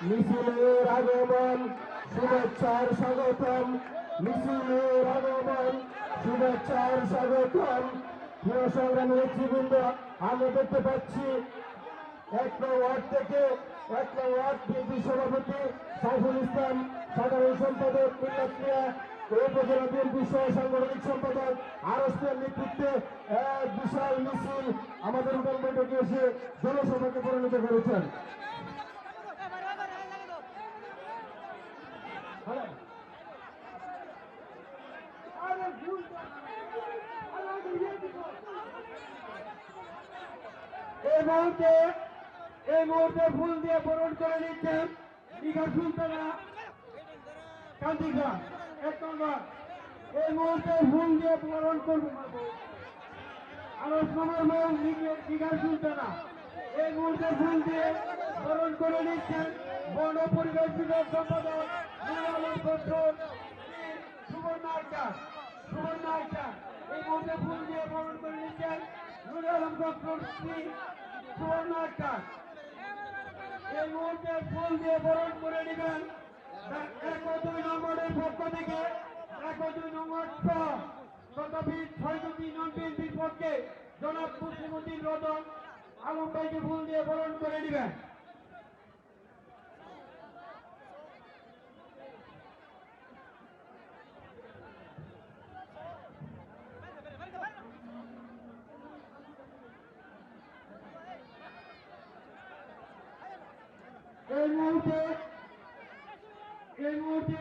মিছিলের আগমন শুভেচ্ছার স্বাগতম, মিছিলের আগমন শুভেচ্ছার স্বাগতম। প্রিয় সংগ্রামী নেতৃবৃন্দ, আমরা দেখতে পাচ্ছি ১ নং ওয়ার্ড থেকে ১ নং ওয়ার্ড বিএনপি সভাপতি সাইফুল ইসলাম, সাধারণ সম্পাদক মিল্লাত মিয়া, উপজেলা বিএনপি সহ সাংগঠনিক সম্পাদক আরস মিয়ার নেতৃত্বে এক বিশাল মিছিল আমাদের উঠান বৈঠকে এসে জনসভাকে পরিণত করেছেন। এই মুহূর্তে ফুল দিয়ে বরণ করে নিচ্ছেন দীঘা সুলতানা কান্দিকা ১ নম্বর। এই মুহূর্তে ফুল দিয়ে বরণ করবেন আরস মামার দীঘা সুলতানা। এই মুহূর্তে ফুল দিয়ে বরণ করে নিচ্ছেন বন পরিবেশ বিভাগ সম্পাদক সুবর্ণ আক্তার। এই মুহূর্তে ফুল দিয়ে বরণ করে নিচ্ছেন নুর আলম সুবর্ণ আক্তার। এই মুহূর্তে ফুল দিয়ে বরণ করে নেবেন ১২ নম্বরের পক্ষ থেকে ১২ নম্বর তথাপি ৬টি নন বিএনপির পক্ষে জনাব মুসলিমউদ্দিন রতন আলম ভাইকে ফুল দিয়ে বরণ করে নেবেন। এই মুহূর্তে